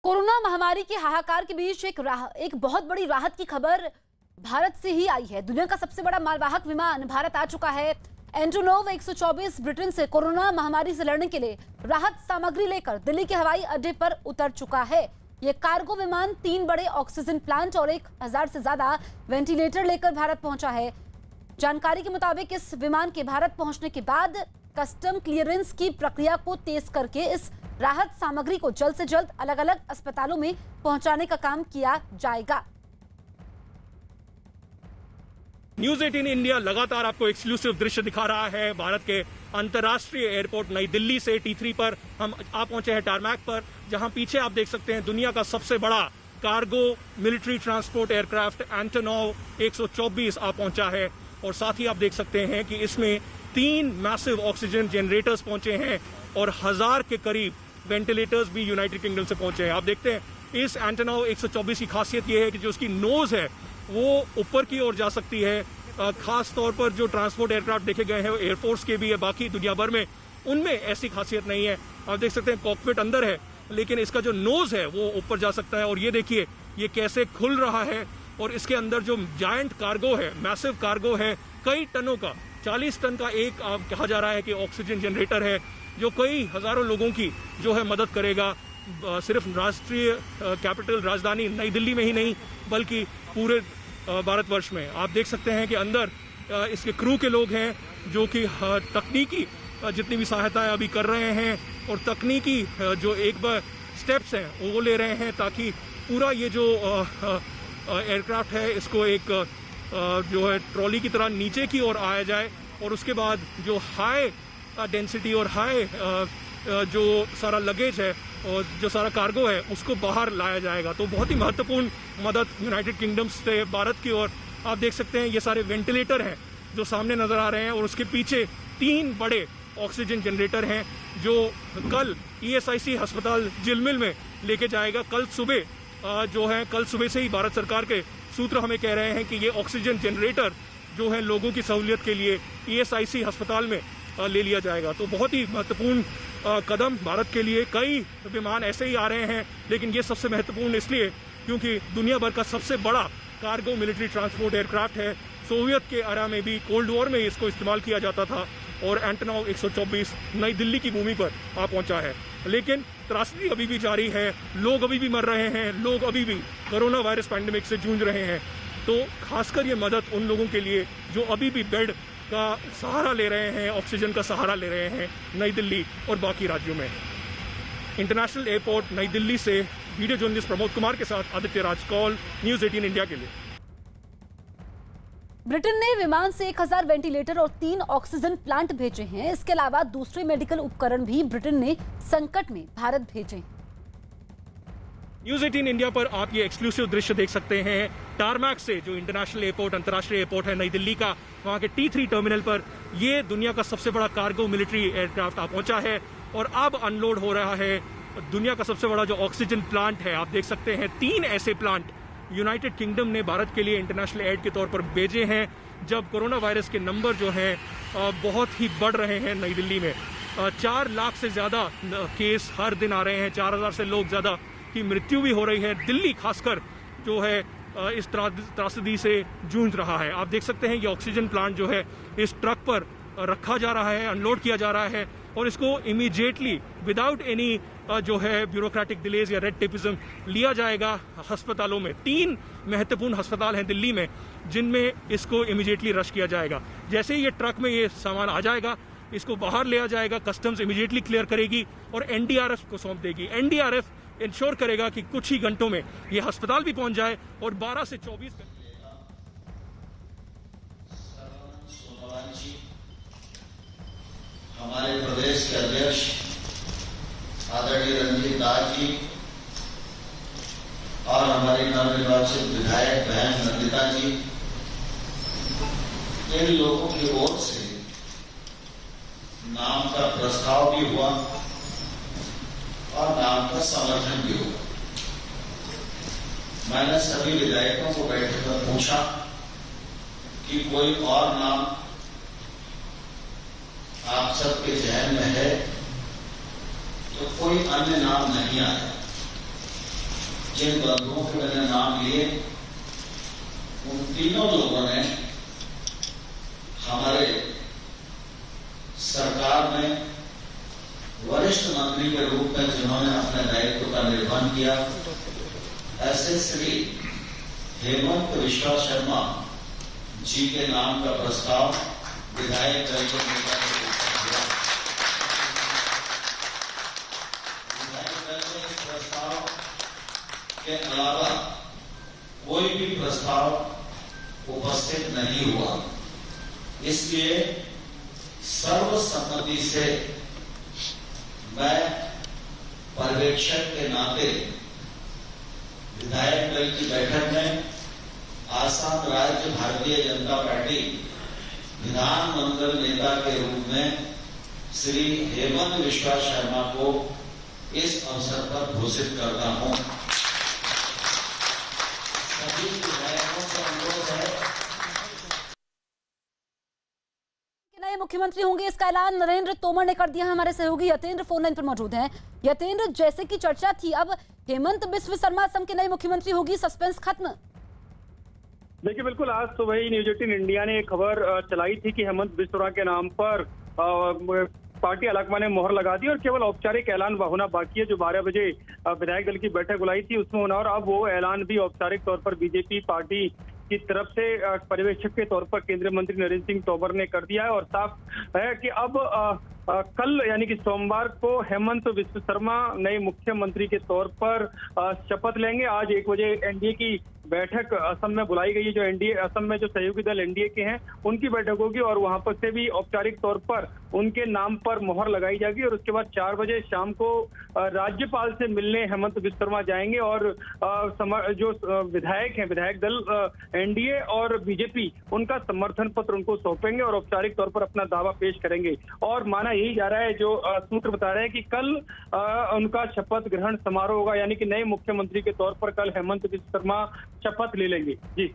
Corona महामारी के हाहाकार के बीच एक बहुत बड़ी राहत की खबर भारत से ही आई है। दुनिया का सबसे बड़ा मालवाहक विमान भारत आ चुका है। एंटोनोव 124 ब्रिटेन से कोरोना महामारी से लड़ने के लिए राहत सामग्री लेकर दिल्ली के हवाई अड्डे पर उतर चुका है। ये कार्गो विमान 3 बड़े ऑक्सीजन प्लांट और 1000 से ज्यादा वेंटिलेटर लेकर भारत पहुंचा है। जानकारी के मुताबिक इस विमान के भारत पहुंचने के बाद कस्टम क्लियरेंस की प्रक्रिया को तेज करके इस राहत सामग्री को जल्द से जल्द अलग अलग अस्पतालों में पहुंचाने का काम किया जाएगा। न्यूज 18 इंडिया लगातार आपको एक्सक्लूसिव दृश्य दिखा रहा है। भारत के अंतर्राष्ट्रीय एयरपोर्ट नई दिल्ली से T3 पर हम आ पहुंचे हैं, टारमैक पर, जहां पीछे आप देख सकते हैं दुनिया का सबसे बड़ा cargo military transport aircraft Antonov 124 आ पहुंचा है। और साथ ही आप देख सकते हैं कि इसमें 3 मैसिव ऑक्सीजन जनरेटर्स पहुंचे हैं और 1000 के करीब वेंटिलेटर्स भी यूनाइटेड किंगडम से पहुंचे हैं। आप देखते हैं इस एंटोनोव 124 की खासियत यह है कि जो उसकी नोज है वो ऊपर की ओर जा सकती है। खास तौर पर जो ट्रांसपोर्ट एयरक्राफ्ट देखे गए हैं वो एयरफोर्स के भी है, बाकी दुनिया भर में उनमें ऐसी खासियत नहीं है। आप देख सकते हैं कॉकपिट अंदर है, लेकिन इसका जो नोज है वो ऊपर जा सकता है। और ये देखिए ये कैसे खुल रहा है। और इसके अंदर जो जायंट कार्गो है, मैसिव कार्गो है, कई टनों का, 40 टन का एक कहा जा रहा है कि ऑक्सीजन जनरेटर है, जो कई हजारों लोगों की जो है मदद करेगा। सिर्फ राष्ट्रीय कैपिटल राजधानी नई दिल्ली में ही नहीं बल्कि पूरे भारतवर्ष में। आप देख सकते हैं कि अंदर इसके क्रू के लोग हैं जो कि तकनीकी जितनी भी सहायता अभी कर रहे हैं और तकनीकी जो एक बार स्टेप्स हैं वो ले रहे हैं ताकि पूरा ये जो एयरक्राफ्ट है इसको एक जो है ट्रॉली की तरह नीचे की ओर आया जाए और उसके बाद जो हाई डेंसिटी और हाई जो सारा लगेज है और जो सारा कार्गो है उसको बाहर लाया जाएगा। तो बहुत ही महत्वपूर्ण मदद यूनाइटेड किंगडम से भारत की ओर। आप देख सकते हैं ये सारे वेंटिलेटर हैं जो सामने नजर आ रहे हैं और उसके पीछे 3 बड़े ऑक्सीजन जनरेटर हैं जो कल ESIC अस्पताल झिलमिल में लेके जाएगा। कल सुबह से ही भारत सरकार के सूत्र हमें कह रहे हैं कि ये ऑक्सीजन जनरेटर जो है लोगों की सहूलियत के लिए ESIC अस्पताल में ले लिया जाएगा। तो बहुत ही महत्वपूर्ण कदम भारत के लिए। कई विमान ऐसे ही आ रहे हैं, लेकिन ये सबसे महत्वपूर्ण इसलिए क्योंकि दुनिया भर का सबसे बड़ा कार्गो मिलिट्री ट्रांसपोर्ट एयरक्राफ्ट है। सोवियत के एरा में भी, कोल्ड वॉर में इसको इस्तेमाल किया जाता था और एंटोनोव 124 नई दिल्ली की भूमि पर आ पहुंचा है। लेकिन त्रासदी अभी भी जारी है, लोग अभी भी मर रहे हैं, लोग अभी भी कोरोना वायरस पैंडेमिक से जूझ रहे हैं। तो खासकर ये मदद उन लोगों के लिए जो अभी भी बेड का सहारा ले रहे हैं, ऑक्सीजन का सहारा ले रहे हैं नई दिल्ली और बाकी राज्यों में। इंटरनेशनल एयरपोर्ट नई दिल्ली से वीडियो जर्नलिस्ट प्रमोद कुमार के साथ आदित्य राज कौल, न्यूज 18 इंडिया के लिए। ब्रिटेन ने विमान से 1000 वेंटिलेटर और 3 ऑक्सीजन प्लांट भेजे हैं। इसके अलावा दूसरे मेडिकल उपकरण भी ब्रिटेन ने संकट में भारत भेजे। न्यूज 18 इंडिया पर आप ये एक्सक्लूसिव दृश्य देख सकते हैं टारमैक से, जो इंटरनेशनल एयरपोर्ट, अंतर्राष्ट्रीय एयरपोर्ट है नई दिल्ली का, वहां के T3 टर्मिनल पर ये दुनिया का सबसे बड़ा कार्गो मिलिट्री एयरक्राफ्ट आ पहुंचा है और अब अनलोड हो रहा है दुनिया का सबसे बड़ा जो ऑक्सीजन प्लांट है। आप देख सकते हैं 3 ऐसे प्लांट यूनाइटेड किंगडम ने भारत के लिए इंटरनेशनल एड के तौर पर भेजे हैं जब कोरोना वायरस के नंबर जो हैं बहुत ही बढ़ रहे हैं। नई दिल्ली में 4 लाख से ज्यादा केस हर दिन आ रहे हैं, 4000 से लोग ज्यादा की मृत्यु भी हो रही है। दिल्ली खासकर जो है इस त्रासदी से जूझ रहा है। आप देख सकते हैं ये ऑक्सीजन प्लांट जो है इस ट्रक पर रखा जा रहा है, अनलोड किया जा रहा है और इसको इमीडिएटली विदाउट एनी जो है ब्यूरोक्रेटिक डिलेज या रेड टेपिज्म लिया जाएगा अस्पतालों में। 3 महत्वपूर्ण अस्पताल हैं दिल्ली में जिनमें इसको इमीडिएटली रश किया जाएगा। जैसे ही ये ट्रक में ये सामान आ जाएगा इसको बाहर लिया जाएगा, कस्टम्स इमीडिएटली क्लियर करेगी और NDRF को सौंप देगी। NDRF इंश्योर करेगा कि कुछ ही घंटों में ये अस्पताल भी पहुंच जाए और 12 से 24 हमारे प्रदेश के अध्यक्ष आदरणीय रंजीत दास जी और हमारी नवनिर्वाचित विधायक बहन नंदिता जी, इन लोगों की ओर से नाम का प्रस्ताव भी हुआ और नाम का समर्थन भी हुआ। मैंने सभी विधायकों को बैठकर पूछा कि कोई और नाम आप सबके जहन में है, तो कोई अन्य नाम नहीं आया। जिन बंधुओं के मैंने नाम लिए, उन तीनों लोगों ने हमारे सरकार में वरिष्ठ मंत्री के रूप में जिन्होंने अपने दायित्व का निर्वहन किया, ऐसे श्री हेमंत विश्वा शर्मा जी के नाम का प्रस्ताव विधायक दल के नेता के रूप में दिया। विधायक दल में इस प्रस्ताव के अलावा कोई भी प्रस्ताव उपस्थित नहीं हुआ, इसलिए सर्वसम्मति से मैं पर्यवेक्षक के नाते विधायक दल की बैठक में आसाम राज्य भारतीय जनता पार्टी विधानमंडल नेता के रूप में श्री हेमंत विश्वा शर्मा को इस अवसर पर घोषित करता हूं। सभी विधायकों से अनुरोध है कि नए मुख्यमंत्री होंगे, इसका ऐलान नरेंद्र तोमर ने कर दिया है। हमारे सहयोगी यतेंद्र फोन लाइन पर मौजूद हैं। यतेंद्र, जैसे कि चर्चा थी, अब हेमंत बिस्व शर्मा असम के नए मुख्यमंत्री होगी, सस्पेंस खत्म? देखिए, बिल्कुल आज सुबह ही न्यूज 18 इंडिया ने एक खबर चलाई थी कि हेमंत बिस्वा के नाम पर पार्टी आलाकमा ने मोहर लगा दी और केवल औपचारिक ऐलान होना बाकी है। जो 12 बजे विधायक दल की बैठक बुलाई थी उसमें होना, और अब वो ऐलान भी औपचारिक तौर पर बीजेपी पार्टी की तरफ से पर्यवेक्षक के तौर पर केंद्रीय मंत्री नरेंद्र सिंह तोमर ने कर दिया है। और साफ है कि अब कल यानी कि सोमवार को हेमंत बिस्वा शर्मा नए मुख्यमंत्री के तौर पर शपथ लेंगे। आज 1 बजे एनडीए की बैठक असम में बुलाई गई है। जो एनडीए असम में जो सहयोगी दल एनडीए के हैं उनकी बैठक होगी और वहां पर से भी औपचारिक तौर पर उनके नाम पर मोहर लगाई जाएगी। और उसके बाद 4 बजे शाम को राज्यपाल से मिलने हेमंत बिस्वा शर्मा जाएंगे और जो विधायक हैं, विधायक दल एनडीए और बीजेपी, उनका समर्थन पत्र उनको सौंपेंगे और औपचारिक तौर पर अपना दावा पेश करेंगे। और माना यही जा रहा है, जो सूत्र बता रहे हैं कि कल उनका शपथ ग्रहण समारोह होगा, यानी कि नए मुख्यमंत्री के तौर पर कल हेमंत बिस्वा शर्मा शपथ ले लेंगे। जी,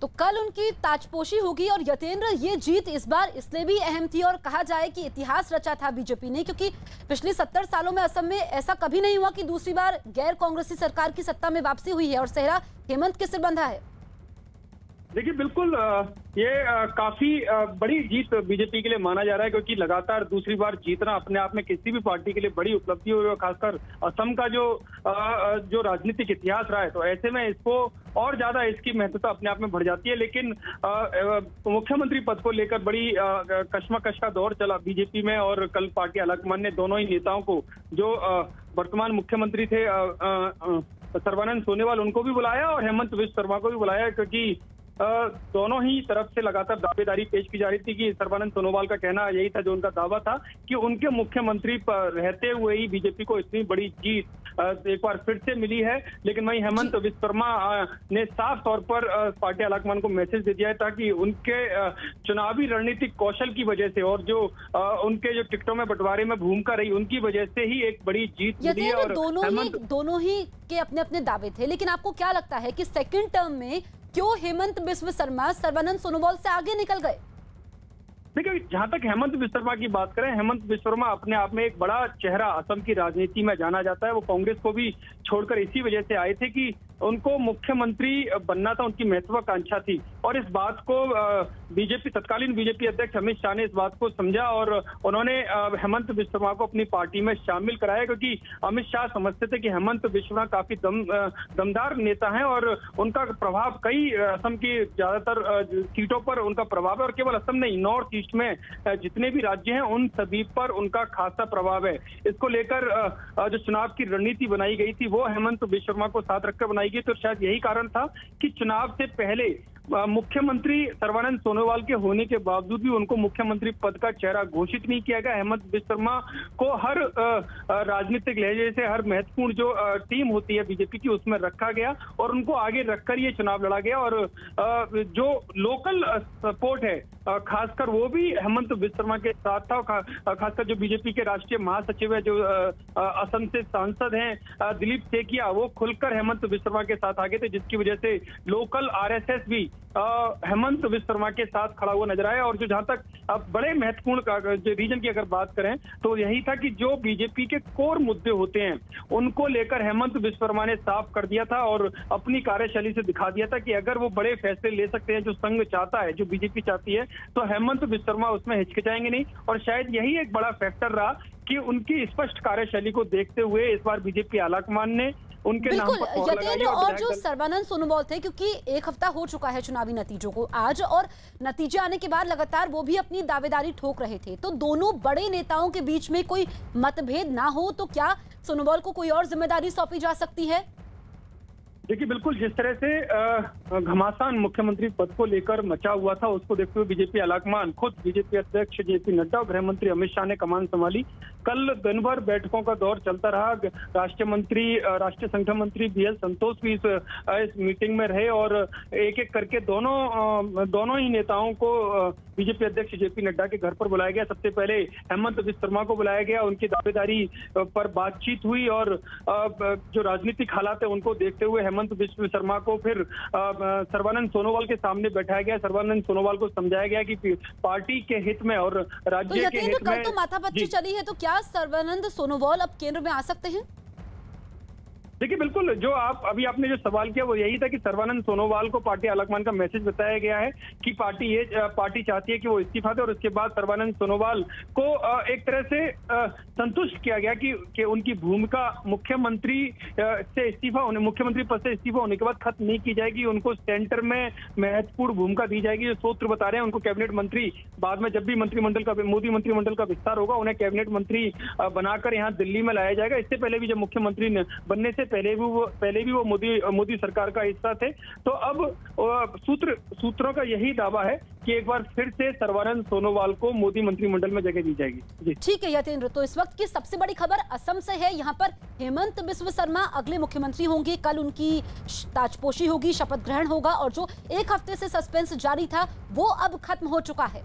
तो कल उनकी ताजपोशी होगी। और यतेंद्र, ये जीत इस बार इसलिए भी अहम थी और कहा जाए कि इतिहास रचा था बीजेपी ने, क्योंकि पिछले 70 सालों में असम में ऐसा कभी नहीं हुआ कि दूसरी बार गैर कांग्रेसी सरकार की सत्ता में वापसी हुई है और सेहरा हेमंत के सिर बंधा है। देखिए, बिल्कुल ये काफी बड़ी जीत बीजेपी के लिए माना जा रहा है, क्योंकि लगातार दूसरी बार जीतना अपने आप में किसी भी पार्टी के लिए बड़ी उपलब्धि हुई है, खासकर असम का जो राजनीतिक इतिहास रहा है। तो ऐसे में इसको और ज्यादा इसकी महत्वता अपने आप में बढ़ जाती है। लेकिन मुख्यमंत्री पद को लेकर बड़ी कशमकश का दौर चला बीजेपी में और कल पार्टी आलाकमान ने दोनों ही नेताओं को, जो वर्तमान मुख्यमंत्री थे सर्बानंद सोनोवाल, उनको भी बुलाया और हेमंत बिस्वा शर्मा को भी बुलाया, क्योंकि दोनों ही तरफ से लगातार दावेदारी पेश की जा रही थी कि सर्बानंद सोनोवाल का कहना यही था, जो उनका दावा था कि उनके मुख्यमंत्री पर रहते हुए ही बीजेपी को इतनी बड़ी जीत एक बार फिर से मिली है। लेकिन वहीं हेमंत बिस्वा शर्मा ने साफ तौर पर पार्टी आलाकमान को मैसेज दे दिया है, ताकि उनके चुनावी रणनीतिक कौशल की वजह से और जो उनके जो टिकटों में बंटवारे में भूमिका रही उनकी वजह से ही एक बड़ी जीत मिली है। और दोनों ही के अपने अपने दावे थे, लेकिन आपको क्या लगता है कि सेकेंड टर्म में क्यों हेमंत बिस्वा शर्मा सर्बानंद सोनोवाल से आगे निकल गए? देखिए, जहां तक हेमंत बिस्वा शर्मा की बात करें, हेमंत बिस्वा शर्मा अपने आप में एक बड़ा चेहरा असम की राजनीति में जाना जाता है। वो कांग्रेस को भी छोड़कर इसी वजह से आए थे कि उनको मुख्यमंत्री बनना था, उनकी महत्वाकांक्षा थी। और इस बात को तत्कालीन बीजेपी अध्यक्ष अमित शाह ने इस बात को समझा और उन्होंने हेमंत बिस्वा शर्मा को अपनी पार्टी में शामिल कराया, क्योंकि अमित शाह समझते थे कि हेमंत बिस्वा शर्मा काफी दमदार नेता हैं और उनका प्रभाव कई असम की ज्यादातर सीटों पर उनका प्रभाव है। और केवल असम नहीं, नॉर्थ ईस्ट में जितने भी राज्य हैं उन सभी पर उनका खासा प्रभाव है। इसको लेकर जो चुनाव की रणनीति बनाई गई थी वो हेमंत बिस्वा शर्मा को साथ रखकर बनाई गई। तो शायद यही कारण था कि चुनाव से पहले मुख्यमंत्री सर्बानंद सोनोवाल के होने के बावजूद भी उनको मुख्यमंत्री पद का चेहरा घोषित नहीं किया गया। हेमंत बिस्वा शर्मा को हर राजनीतिक लहजे से हर महत्वपूर्ण जो टीम होती है बीजेपी की उसमें रखा गया और उनको आगे रखकर ये चुनाव लड़ा गया। और जो लोकल सपोर्ट है खासकर वो भी हेमंत बिस्वा शर्मा के साथ था। खासकर जो बीजेपी के राष्ट्रीय महासचिव है, जो असम से सांसद हैं दिलीप सेकिया, वो खुलकर हेमंत बिस्वा शर्मा के साथ आगे थे, जिसकी वजह से लोकल आरएसएस भी हेमंत बिस्व शर्मा के साथ खड़ा हुआ नजर आया। और जो जहां तक अब बड़े महत्वपूर्ण जो रीजन की अगर बात करें तो यही था कि जो बीजेपी के कोर मुद्दे होते हैं उनको लेकर हेमंत बिस्व शर्मा ने साफ कर दिया था और अपनी कार्यशैली से दिखा दिया था कि अगर वो बड़े फैसले ले सकते हैं जो संघ चाहता है, जो बीजेपी चाहती है, तो हेमंत बिस्व शर्मा उसमें हिचकिचाएंगे नहीं। और शायद यही एक बड़ा फैक्टर रहा कि उनकी स्पष्ट कार्यशैली को देखते हुए इस बार बीजेपी आलाकमान ने उनके नाम पर मोहर लगाई। यतेंद्र, और जो सर्बानंद सोनोवाल थे, क्योंकि एक हफ्ता हो चुका है चुनावी नतीजों को आज, और नतीजे आने के बाद लगातार वो भी अपनी दावेदारी ठोक रहे थे, तो दोनों बड़े नेताओं के बीच में कोई मतभेद ना हो तो क्या सोनोवाल को कोई और जिम्मेदारी सौंपी जा सकती है? देखिए, बिल्कुल जिस तरह से घमासान मुख्यमंत्री पद को लेकर मचा हुआ था, उसको देखते हुए बीजेपी आलाकमान खुद बीजेपी अध्यक्ष जेपी नड्डा और गृह मंत्री अमित शाह ने कमान संभाली। कल दिन भर बैठकों का दौर चलता रहा। राष्ट्रीय संगठन मंत्री बीएल संतोष भी इस मीटिंग में रहे और एक एक करके दोनों ही नेताओं को बीजेपी अध्यक्ष जेपी नड्डा के घर पर बुलाया गया। सबसे पहले हेमंत बिस्व शर्मा को बुलाया गया, उनकी दावेदारी पर बातचीत हुई और जो राजनीतिक हालात है उनको देखते हुए हेमंत बिस्व शर्मा को फिर सर्बानंद सोनोवाल के सामने बैठाया गया। सर्बानंद सोनोवाल को समझाया गया कि पार्टी के हित में और राज्य के हित में। कल तो माथापच्ची चली है, तो क्या सर्बानंद सोनोवाल अब केंद्र में आ सकते हैं? देखिए, बिल्कुल जो आपने जो सवाल किया वो यही था कि सर्बानंद सोनोवाल को पार्टी आलाकमान का मैसेज बताया गया है कि पार्टी चाहती है कि वो इस्तीफा दे और उसके बाद सर्बानंद सोनोवाल को एक तरह से संतुष्ट किया गया कि उनकी भूमिका मुख्यमंत्री पद से इस्तीफा होने के बाद खत्म नहीं की जाएगी। उनको सेंटर में महत्वपूर्ण भूमिका दी जाएगी। जो सूत्र बता रहे हैं उनको कैबिनेट मंत्री बाद में जब भी मोदी मंत्रिमंडल का विस्तार होगा उन्हें कैबिनेट मंत्री बनाकर यहाँ दिल्ली में लाया जाएगा। इससे पहले भी जब मुख्यमंत्री बनने से पहले भी वो मोदी सरकार का हिस्सा थे। तो अब सूत्रों का यही दावा है कि एक बार फिर से सर्बानंद सोनोवाल को मोदी मंत्रिमंडल में जगह दी जाएगी। जी ठीक है यतेंद्र, तो इस वक्त की सबसे बड़ी खबर असम से है। यहाँ पर हेमंत बिस्व शर्मा अगले मुख्यमंत्री होंगे। कल उनकी ताजपोशी होगी, शपथ ग्रहण होगा और जो एक हफ्ते से सस्पेंस जारी था वो अब खत्म हो चुका है।